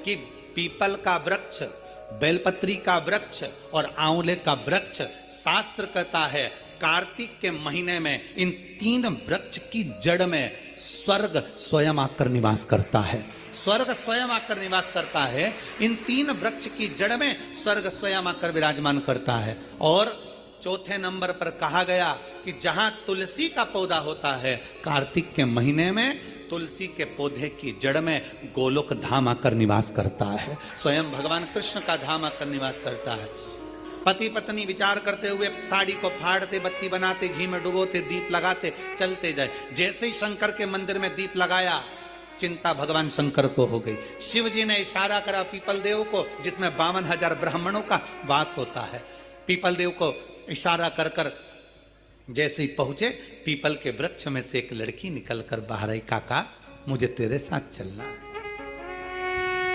कि पीपल का वृक्ष, बेलपत्री का वृक्ष और आंवले का वृक्ष, शास्त्र कहता है कार्तिक के महीने में इन 3 वृक्ष की जड़ में स्वर्ग स्वयं आकर निवास करता है। स्वर्ग स्वयं आकर निवास करता है। इन 3 वृक्ष की जड़ में स्वर्ग स्वयं आकर विराजमान करता है। और चौथे नंबर पर कहा गया कि जहां तुलसी का पौधा होता है, कार्तिक के महीने में तुलसी के पौधे की जड़ में गोलोक धाम आकर निवास करता है। स्वयं भगवान कृष्ण का धाम आकर निवास करता है। पति पत्नी विचार करते हुए साड़ी को फाड़ते, बत्ती बनाते, घी में डुबोते, दीप लगाते चलते जाए। जैसे ही शंकर के मंदिर में दीप लगाया, चिंता भगवान शंकर को हो गई। शिव जी ने इशारा करा पीपल देव को, जिसमें 52,000 ब्राह्मणों का वास होता है। पीपल देव को इशारा कर कर जैसे ही पहुंचे, पीपल के वृक्ष में से एक लड़की निकलकर बाहर आई, काका मुझे तेरे साथ चलना है।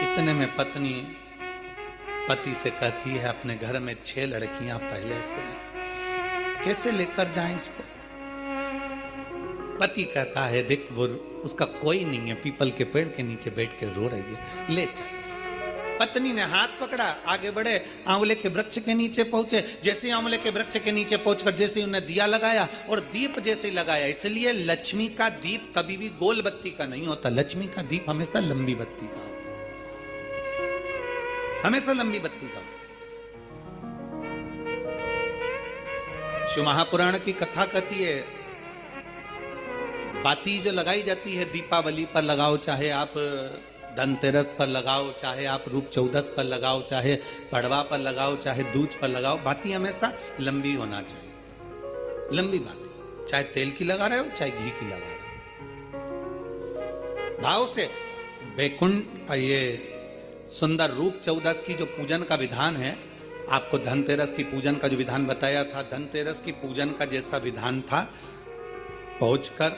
इतने में पत्नी पति से कहती है, अपने घर में 6 लड़कियां पहले से हैं, कैसे लेकर जाएं इसको। पति कहता है, देख वो उसका कोई नहीं है, पीपल के पेड़ के नीचे बैठ के रो रही है, ले चल। पत्नी ने हाथ पकड़ा, आगे बढ़े, आंवले के वृक्ष के नीचे पहुंचे। जैसे आंवले के वृक्ष के नीचे पहुंचकर जैसे ही उन्हें दिया लगाया और दीप जैसे लगाया, इसलिए लक्ष्मी का दीप कभी भी गोल बत्ती का नहीं होता। लक्ष्मी का दीप हमेशा लंबी बत्ती का होता है, हमेशा लंबी बत्ती का होता है। शिव महापुराण की कथा कहती है, बाती जो लगाई जाती है दीपावली पर लगाओ, चाहे आप धनतेरस पर लगाओ, चाहे आप रूप चौदस पर लगाओ, चाहे पड़वा पर लगाओ, चाहे दूज पर लगाओ, बाती हमेशा लंबी होना चाहिए। लंबी बाती, चाहे तेल की लगा रहे हो चाहे घी की लगा रहे हो। भाव से बैकुंठ, ये सुंदर रूप चौदस की जो पूजन का विधान है, आपको धनतेरस की पूजन का जो विधान बताया था, धनतेरस की पूजन का जैसा विधान था, पहुंचकर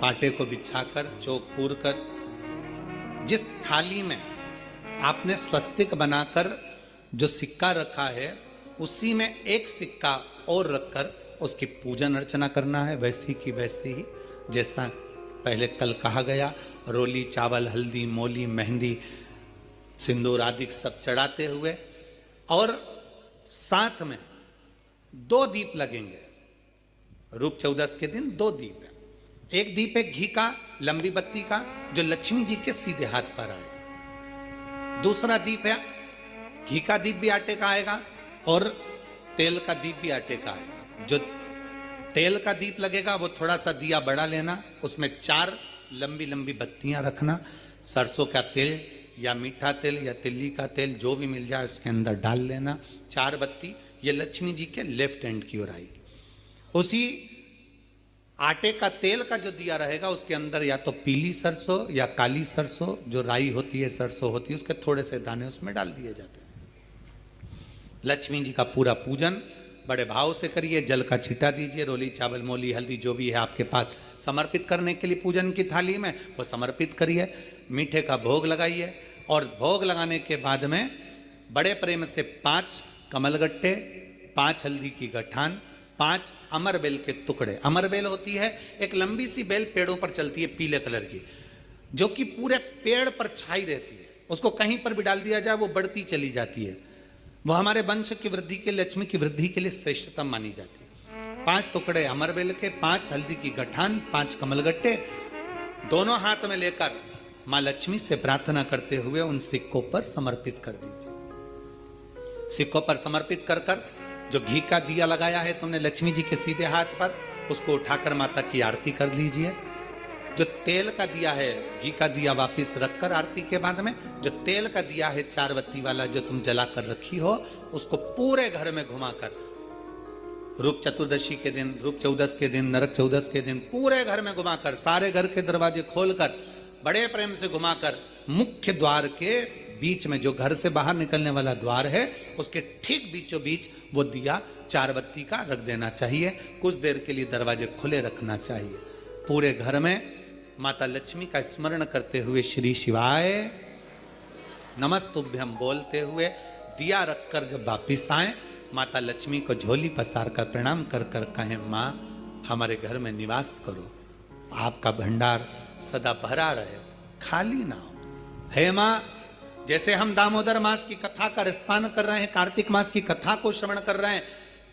पाटे को बिछाकर, चौक पूर कर, जिस थाली में आपने स्वस्तिक बनाकर जो सिक्का रखा है, उसी में एक सिक्का और रखकर उसकी पूजन अर्चना करना है। वैसी की वैसे ही जैसा पहले कल कहा गया, रोली, चावल, हल्दी, मोली, मेहंदी, सिंदूर आदि सब चढ़ाते हुए, और साथ में 2 दीप लगेंगे। रूप चौदस के दिन 2 दीप है। एक दीप है घी का, लंबी बत्ती का, जो लक्ष्मी जी के सीधे हाथ पर आएगा। दूसरा दीप है घी का दीप भी आटे का आएगा और तेल का दीप भी आटे का आएगा। जो तेल का दीप लगेगा वो थोड़ा सा दिया बड़ा लेना, उसमें 4 लंबी लंबी बत्तियां रखना, सरसों का तेल या मीठा तेल या तिल्ली का तेल जो भी मिल जाए उसके अंदर डाल लेना। 4 बत्ती ये लक्ष्मी जी के लेफ्ट हैंड की ओर आएगी। उसी आटे का तेल का जो दिया रहेगा उसके अंदर या तो पीली सरसों या काली सरसों, जो राई होती है, सरसों होती है, उसके थोड़े से दाने उसमें डाल दिए जाते हैं। लक्ष्मी जी का पूरा पूजन बड़े भाव से करिए। जल का छींटा दीजिए, रोली, चावल, मोली, हल्दी जो भी है आपके पास समर्पित करने के लिए पूजन की थाली में, वो समर्पित करिए। मीठे का भोग लगाइए और भोग लगाने के बाद में बड़े प्रेम से 5 कमलगट्टे, 5 हल्दी की गठान, 5 अमर बेल के टुकड़े। अमर बेल होती है एक लंबी सी बेल, पेड़ों पर चलती है, पीले कलर की, जो कि पूरे पेड़ पर छाई रहती है। उसको कहीं पर भी डाल दिया जाए वो बढ़ती चली जाती है। वो हमारे वंश की वृद्धि के, लक्ष्मी की वृद्धि के लिए श्रेष्ठतम मानी जाती है। 5 टुकड़े अमर बेल के, 5 हल्दी की गठान, 5 कमलगट्टे दोनों हाथ में लेकर मां लक्ष्मी से प्रार्थना करते हुए उन सिक्कों पर समर्पित कर दीजिए। सिक्कों पर समर्पित कर कर जो घी का दिया लगाया है तुमने लक्ष्मी जी के सीधे हाथ पर, उसको उठाकर माता की आरती कर लीजिए। जो तेल का दिया है, घी का दिया वापिस रखकर आरती के बाद में जो तेल का दिया है 4 बत्ती वाला जो तुम जला कर रखी हो, उसको पूरे घर में घुमाकर, रूप चतुर्दशी के दिन, रूप चौदस के दिन, नरक चौदस के दिन पूरे घर में घुमाकर, सारे घर के दरवाजे खोलकर बड़े प्रेम से घुमाकर, मुख्य द्वार के बीच में, जो घर से बाहर निकलने वाला द्वार है, उसके ठीक बीचों बीच वो दिया 4 बत्ती का रख देना चाहिए। कुछ देर के लिए दरवाजे खुले रखना चाहिए। पूरे घर में माता लक्ष्मी का स्मरण करते हुए श्री शिवाय नमस्तुभ्यम बोलते हुए दिया रखकर जब वापिस आए, माता लक्ष्मी को झोली पसार कर प्रणाम कर कर कहें, माँ हमारे घर में निवास करो, आपका भंडार सदा भरा रहे, खाली ना हो। हे मां, जैसे हम दामोदर मास की कथा का रिस्पान कर रहे हैं, कार्तिक मास की कथा को श्रवण कर रहे हैं,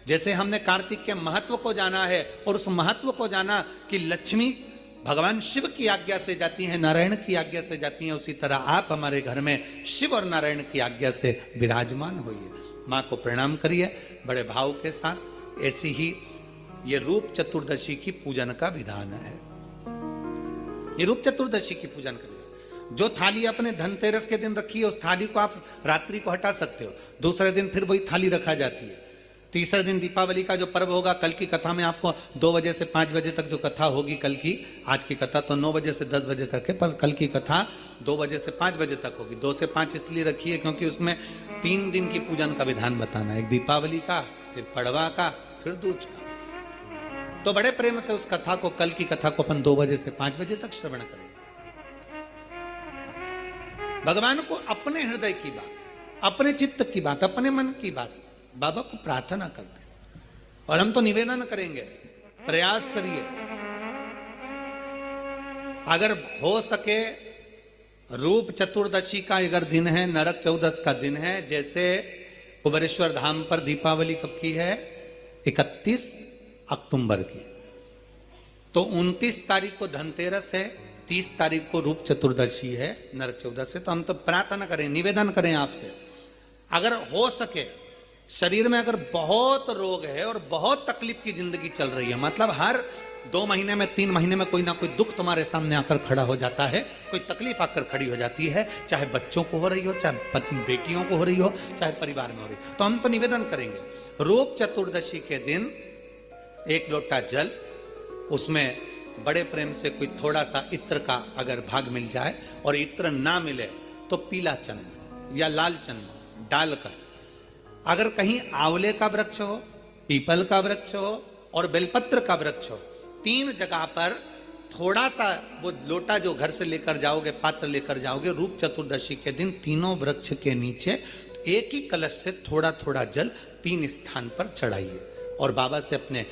जैसे हमने कार्तिक के महत्व को जाना है और उस महत्व को जाना कि लक्ष्मी भगवान शिव की आज्ञा से जाती हैं, नारायण की आज्ञा से जाती हैं, उसी तरह आप हमारे घर में शिव और नारायण की आज्ञा से विराजमान होइए। माँ को प्रणाम करिए बड़े भाव के साथ। ऐसी ही ये रूप चतुर्दशी की पूजन का विधान है। ये रूप चतुर्दशी की पूजन करिए। जो थाली आपने धनतेरस के दिन रखी है उस थाली को आप रात्रि को हटा सकते हो, दूसरे दिन फिर वही थाली रखा जाती है। तीसरे दिन दीपावली का जो पर्व होगा, कल की कथा में आपको 2 बजे से 5 बजे तक जो कथा होगी कल की, आज की कथा तो 9 बजे से 10 बजे तक है, पर कल की कथा 2 बजे से 5 बजे तक होगी। 2 से 5 इसलिए रखी है क्योंकि उसमें 3 दिन की पूजन का विधान बताना है, एक दीपावली का, फिर पड़वा का, फिर दूज का। तो बड़े प्रेम से उस कथा को, कल की कथा को अपन 2 बजे से 5 बजे तक श्रवण करेंगे। भगवान को अपने हृदय की बात, अपने चित्त की बात, अपने मन की बात बाबा को प्रार्थना करते हैं। और हम तो निवेदन करेंगे, प्रयास करिए, अगर हो सके रूप चतुर्दशी का अगर दिन है, नरक चौदस का दिन है, जैसे कुबेरेश्वर धाम पर दीपावली कब की है, 31 अक्टूबर की, तो 29 तारीख को धनतेरस है, 30 तारीख को रूप चतुर्दशी है, नरक चौदस है। तो हम तो प्रार्थना करें, निवेदन करें आपसे, अगर हो सके, शरीर में अगर बहुत रोग है और बहुत तकलीफ की जिंदगी चल रही है, मतलब हर 2 महीने में 3 महीने में कोई ना कोई दुख तुम्हारे सामने आकर खड़ा हो जाता है, कोई तकलीफ आकर खड़ी हो जाती है, चाहे बच्चों को हो रही हो, चाहे बेटियों को हो रही हो, चाहे परिवार में हो रही हो, तो हम तो निवेदन करेंगे रूप चतुर्दशी के दिन 1 लोटा जल, उसमें बड़े प्रेम से कोई थोड़ा सा इत्र का अगर भाग मिल जाए, और इत्र ना मिले तो पीला चंदन या लाल चंदन डालकर, अगर कहीं आंवले का वृक्ष हो, पीपल का वृक्ष हो और बेलपत्र का वृक्ष हो, 3 जगह पर थोड़ा सा वो लोटा जो घर से लेकर जाओगे, पात्र लेकर जाओगे, रूप चतुर्दशी के दिन तीनों वृक्ष के नीचे एक ही कलश से थोड़ा थोड़ा जल 3 स्थान पर चढ़ाइए और बाबा से अपने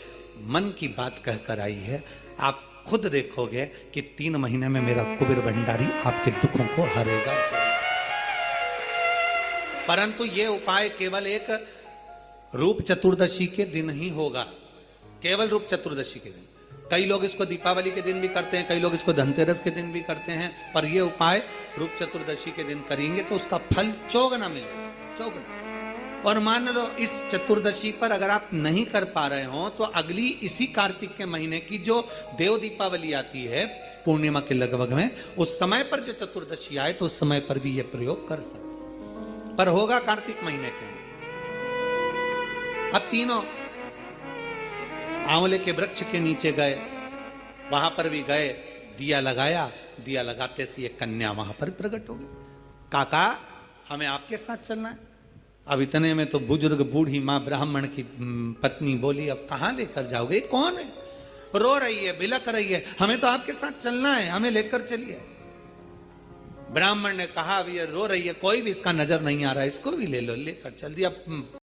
मन की बात कहकर आई है। आप खुद देखोगे कि 3 महीने में मेरा कुबेर भंडारी आपके दुखों को हरेगा। परंतु ये उपाय केवल एक रूप चतुर्दशी के दिन ही होगा, केवल रूप चतुर्दशी के दिन। कई लोग इसको दीपावली के दिन भी करते हैं, कई लोग इसको धनतेरस के दिन भी करते हैं, पर ये उपाय रूप चतुर्दशी के दिन करेंगे तो उसका फल चौगुना मिलेगा, चौगुना। और मान लो इस चतुर्दशी पर अगर आप नहीं कर पा रहे हो तो अगली इसी कार्तिक के महीने की जो देव दीपावली आती है पूर्णिमा के लगभग में, उस समय पर जो चतुर्दशी आए तो उस समय पर भी ये प्रयोग कर सकते, पर होगा कार्तिक महीने के। अब तीनों आंवले के वृक्ष के नीचे गए, वहां पर भी गए, दिया लगाया, दिया लगाते से ये कन्या वहां पर प्रकट हो गई। काका हमें आपके साथ चलना है। अब इतने में तो बुजुर्ग बूढ़ी माँ ब्राह्मण की पत्नी बोली, अब कहाँ लेकर जाओगे, कौन है, रो रही है, बिलक रही है, हमें तो आपके साथ चलना है, हमें लेकर चलिए। ब्राह्मण ने कहा, अब ये रो रही है, कोई भी इसका नजर नहीं आ रहा है, इसको भी ले लो, लेकर चल दिया।